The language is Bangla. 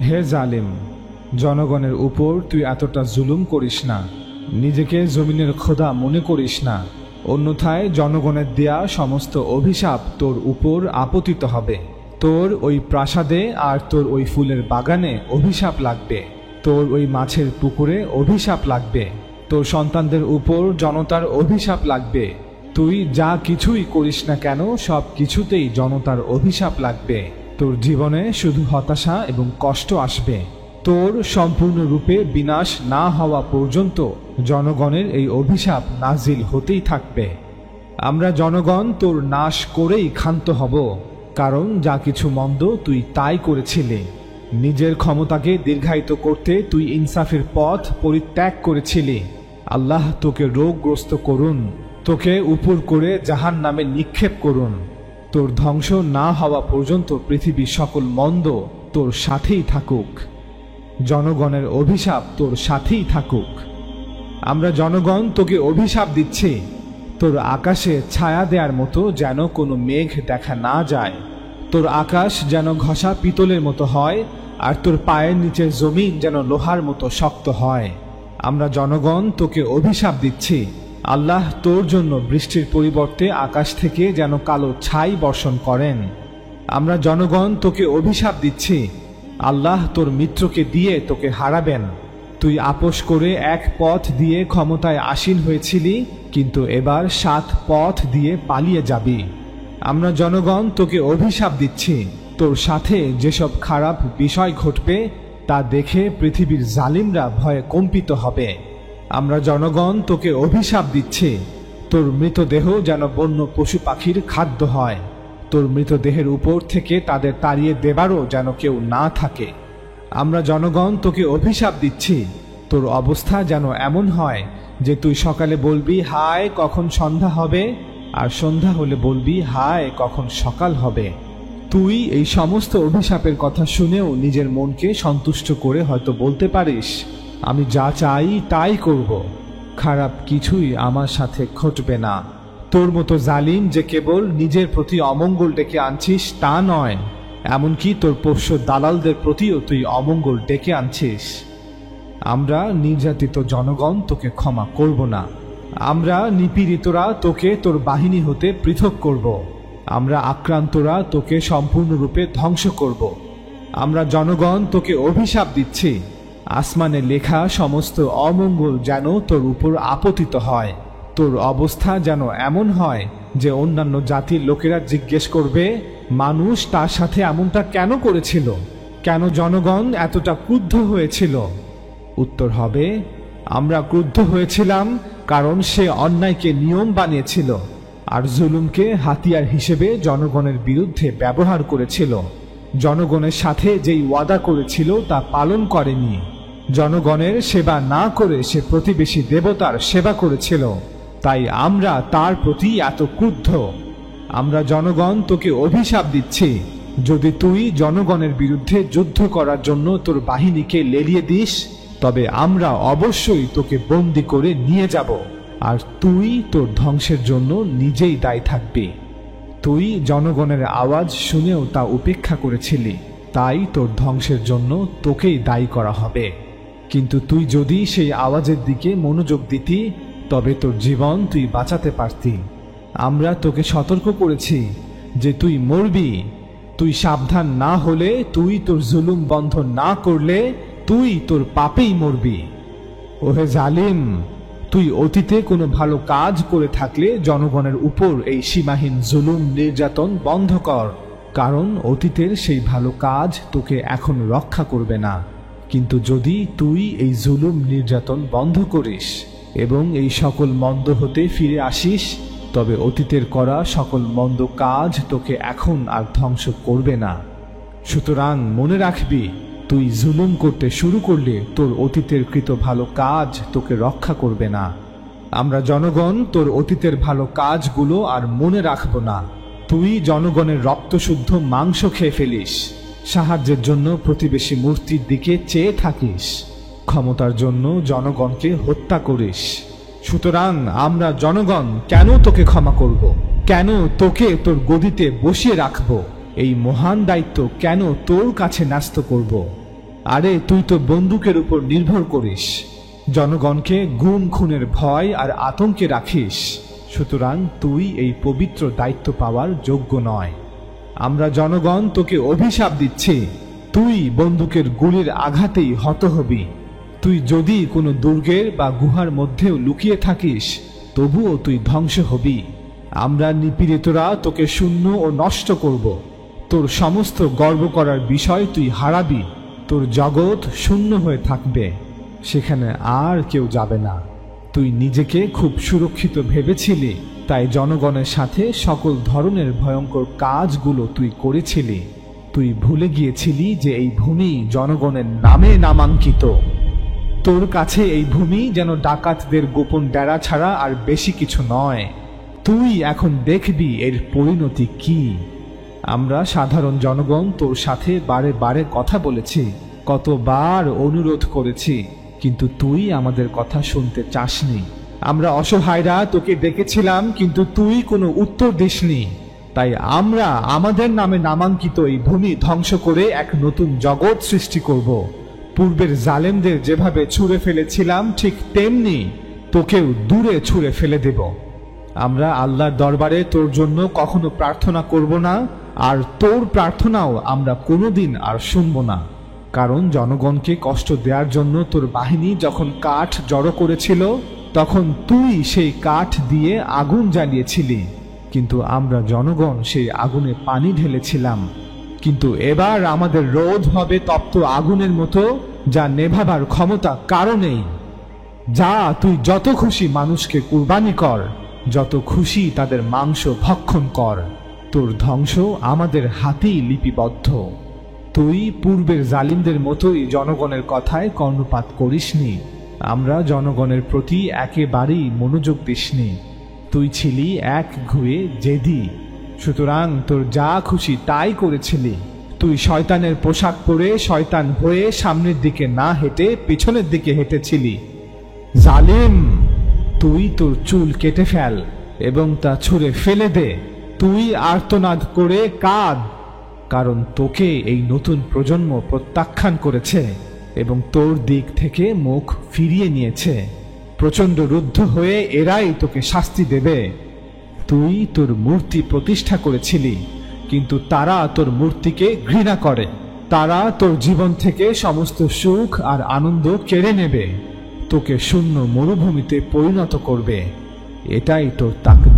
হে জালিম, জনগণের উপর তুই এতটা জুলুম করিস না। নিজেকে জমিনের খোদা মনে করিস না, অন্যথায় জনগণের দেয়া সমস্ত অভিশাপ তোর উপর আপতিত হবে। তোর ওই প্রাসাদে আর তোর ওই ফুলের বাগানে অভিশাপ লাগবে, তোর ওই মাছের পুকুরে অভিশাপ লাগবে, তোর সন্তানদের উপর জনতার অভিশাপ লাগবে। তুই যা কিছুই করিস না কেন সব কিছুতেই জনতার অভিশাপ লাগবে। তোর জীবনে শুধু হতাশা এবং কষ্ট আসবে। তোর সম্পূর্ণরূপে বিনাশ না হওয়া পর্যন্ত জনগণের এই অভিশাপ নাজিল হতেই থাকবে। আমরা জনগণ তোর নাশ করেই ক্ষান্ত হব, কারণ যা কিছু মন্দ তুই তাই করেছিলি। নিজের ক্ষমতাকে দীর্ঘায়িত করতে তুই ইনসাফের পথ পরিত্যাগ করেছিলি। আল্লাহ তোকে রোগগ্রস্ত করুন, তোকে উপর করে জাহান্নামে নিক্ষেপ করুন। তোর ধ্বংস না হওয়া পর্যন্ত পৃথিবীর সকল মন্দ তোর সাথেই থাকুক, জনগণের অভিশাপ তোর সাথেই থাকুক। আমরা জনগণ তোকে অভিশাপ দিচ্ছি, তোর আকাশে ছায়া দেওয়ার মতো যেন কোনো মেঘ দেখা না যায়। তোর আকাশ যেন ঘষা পিতলের মতো হয়, আর তোর পায়ের নিচের জমিন যেন লোহার মতো শক্ত হয়। আমরা জনগণ তোকে অভিশাপ দিচ্ছি, আল্লাহ তোর জন্য বৃষ্টির পরিবর্তে আকাশ থেকে যেন কালো ছাই বর্ষণ করেন। আমরা জনগণ তোকে অভিশাপ দিচ্ছি, আল্লাহ তোর মিত্রকে দিয়ে তোকে হারাবেন। তুই আপোষ করে এক পথ দিয়ে ক্ষমতায় আসীন হয়েছিলি, কিন্তু এবার 7 পথ দিয়ে পালিয়ে যাবি। আমরা জনগণ তোকে অভিশাপ দিচ্ছি, তোর সাথে যেসব খারাপ বিষয় ঘটবে তা দেখে পৃথিবীর জালিমরা ভয়ে কম্পিত হবে। আমরা জনগণ তোকে অভিশাপ দিচ্ছি, তোর মৃতদেহ যেন বন্য পশু পাখির খাদ্য হয়, তোর মৃতদেহের উপর থেকে তাদের তাড়িয়ে দেবারও যেন কেউ না থাকে। আমরা জনগণ তোকে অভিশাপ দিচ্ছি, তোর অবস্থা যেন এমন হয় যে তুই সকালে বলবি হায় কখন সন্ধ্যা হবে, আর সন্ধ্যা হলে বলবি হায় কখন সকাল হবে। তুই এই সমস্ত অভিশাপের কথা শুনেও নিজের মনকে সন্তুষ্ট করে হয়তো বলতে পারিস, আমি যা চাই তাই করব, খারাপ কিছুই আমার সাথে ঘটবে না। তোর মতো জালিম যে কেবল নিজের প্রতি অমঙ্গল ডেকে আনছিস তা নয়, এমনকি তোর পোষ্য দালালদের প্রতিও তুই অমঙ্গল ডেকে আনছিস। আমরা নির্যাতিত জনগণ তোকে ক্ষমা করব না। আমরা নিপীড়িতরা তোকে তোর বাহিনী হতে পৃথক করব। আমরা আক্রান্তরা তোকে সম্পূর্ণরূপে ধ্বংস করব। আমরা জনগণ তোকে অভিশাপ দিচ্ছি, আসমানে লেখা সমস্ত অমঙ্গল যেন তোর উপর আপতিত হয়। তোর অবস্থা যেন এমন হয় যে অন্যান্য জাতির লোকেরা জিজ্ঞেস করবে, মানুষ তার সাথে এমনটা কেন করেছিল, কেন জনগণ এতটা ক্রুদ্ধ হয়েছিল? উত্তর হবে, আমরা ক্রুদ্ধ হয়েছিলাম কারণ সে অন্যায়কে নিয়ম বানিয়েছিল আর জুলুমকে হাতিয়ার হিসেবে জনগণের বিরুদ্ধে ব্যবহার করেছিল। জনগণের সাথে যেই ওয়াদা করেছিল তা পালন করেনি। জনগণের সেবা না করে সে প্রতিবেশী দেবতার সেবা করেছিল, তাই আমরা তার প্রতি এত ক্রুদ্ধ। আমরা জনগণ তোকে অভিশাপ দিচ্ছি, যদি তুই জনগণের বিরুদ্ধে যুদ্ধ করার জন্য তোর বাহিনীকে লেলিয়ে দিস, তবে আমরা অবশ্যই তোকে বন্দী করে নিয়ে যাব, আর তুই তোর ধ্বংসের জন্য নিজেই দায়ী থাকবি। তুই জনগণের আওয়াজ শুনেও তা উপেক্ষা করেছিলি, তাই তোর ধ্বংসের জন্য তোকেই দায়ী করা হবে। কিন্তু তুই যদি সেই আওয়াজের দিকে মনোযোগ দিতি, তবে তোর জীবন তুই বাঁচাতে পারতি। আমরা তোকে সতর্ক করেছি যে তুই মরবি। তুই সাবধান না হলে, তুই তোর জুলুম বন্ধ না করলে তুই তোর পাপেই মরবি। ওহে জালিম, তুই অতীতে কোনো ভালো কাজ করে থাকলে জনগণের উপর এই সীমাহীন জুলুম নির্যাতন বন্ধ কর, কারণ অতীতের সেই ভালো কাজ তোকে এখন রক্ষা করবে না। কিন্তু যদি তুই এই জুলুম নির্যাতন বন্ধ করিস এবং এই সকল মন্দ হতে ফিরে আসিস, তবে অতীতের করা সকল মন্দ কাজ তোকে এখন আর ধ্বংস করবে না। সুতরাং মনে রাখবি, তুই জুলুম করতে শুরু করলে তোর অতীতের কৃত ভালো কাজ তোকে রক্ষা করবে না। আমরা জনগণ তোর অতীতের ভালো কাজগুলো আর মনে রাখব না। তুই জনগণের রক্তশুদ্ধ মাংস খেয়ে ফেলিস, সাহায্যের জন্য প্রতিবেশী মূর্তির দিকে চেয়ে থাকিস, ক্ষমতার জন্য জনগণকে হত্যা করিস। সুতরাং আমরা জনগণ কেন তোকে ক্ষমা করব? কেন তোকে তোর গদিতে বসিয়ে রাখব? এই মহান দায়িত্ব কেন তোর কাছে ন্যস্ত করব? আরে তুই তো বন্দুকের উপর নির্ভর করিস, জনগণকে গুম খুনের ভয় আর আতঙ্কে রাখিস। সুতরাং তুই এই পবিত্র দায়িত্ব পাওয়ার যোগ্য নয়। আমরা জনগণ তোকে অভিশাপ দিচ্ছি, তুই বন্দুকের গুলির আঘাতেই হত হবি। তুই যদি কোনো দুর্গের বা গুহার মধ্যেও লুকিয়ে থাকিস, তবুও তুই ধ্বংস হবি। আমরা নিপীড়িতরা তোকে শূন্য ও নষ্ট করব। তোর সমস্ত গর্ব করার বিষয় তুই হারাবি। তোর জগৎ শূন্য হয়ে থাকবে, সেখানে আর কেউ যাবে না। তুই নিজেকে খুব সুরক্ষিত ভেবেছিলি, তাই জনগণের সাথে সকল ধরনের ভয়ঙ্কর কাজগুলো তুই করেছিলি। তুই ভুলে গিয়েছিলি যে এই ভূমি জনগণের নামে নামাঙ্কিত। তোর কাছে এই ভূমি যেন ডাকাতদের গোপন ডেরা ছাড়া আর বেশি কিছু নয়। তুই এখন দেখবি এর পরিণতি কি। আমরা সাধারণ জনগণ তোর সাথে বারে বারে কথা বলেছি, কতবার অনুরোধ করেছি, কিন্তু তুই আমাদের কথা শুনতে চাসনি। আমরা অসহায়রা তোকে ডেকেছিলাম, কিন্তু তুই কোনো উত্তর দিসনি। তাই আমরা আমাদের নামে নামাঙ্কিত এই ভূমি ধ্বংস করে এক নতুন জগৎ সৃষ্টি করব। পূর্বের জালেমদের যেভাবে ছুঁড়ে ফেলেছিলাম, ঠিক তেমনি তোকেও দূরে ছুঁড়ে ফেলে দেব। আমরা আল্লাহর দরবারে তোর জন্য কখনো প্রার্থনা করব না, আর তোর প্রার্থনাও আমরা কোনোদিন আর শুনব না। কারণ জনগণকে কষ্ট দেওয়ার জন্য তোর বাহিনী যখন কাঠ জড়ো করেছিল, তখন তুই সেই কাঠ দিয়ে আগুন জ্বালিয়েছিলি, কিন্তু আমরা জনগণ সেই আগুনে পানি ঢেলেছিলাম। কিন্তু এবার আমাদের রোধ হবে তপ্ত আগুনের মতো, যা নেভাবার ক্ষমতা কারো নেই। যা, তুই যত খুশি মানুষকে কুরবানি কর, যত খুশি তাদের মাংস ভক্ষণ কর। তোর ধ্বংস আমাদের হাতেই লিপিবদ্ধ। তুই পূর্বের জালিমদের মতোই জনগণের কথায় কর্ণপাত করিসনি। আমরা জনগণের প্রতি একেবারেই মনোযোগ দিসনি। তুই ছিলি এক ঘুয়ে জেদি, সুতরাং তোর যা খুশি তাই করেছিলি। তুই শয়তানের পোশাক পরে শয়তান হয়ে সামনের দিকে না হেঁটে পিছনের দিকে হেঁটেছিলি। জালিম, তুই তোর চুল কেটে ফেল এবং তা ছুঁড়ে ফেলে দে। তুই আর্তনাদ করে কাঁদ, কারণ তোকে এই নতুন প্রজন্ম প্রত্যাখ্যান করেছে এবং তোর দিক থেকে মুখ ফিরিয়ে নিয়েছে। প্রচণ্ড রুদ্ধ হয়ে এরাই তোকে শাস্তি দেবে। তুই তোর মূর্তি প্রতিষ্ঠা করেছিলি, কিন্তু তারা তোর মূর্তিকে ঘৃণা করে। তারা তোর জীবন থেকে সমস্ত সুখ আর আনন্দ কেড়ে নেবে, তোকে শূন্য মরুভূমিতে পরিণত করবে। এটাই তোর তাকদীর।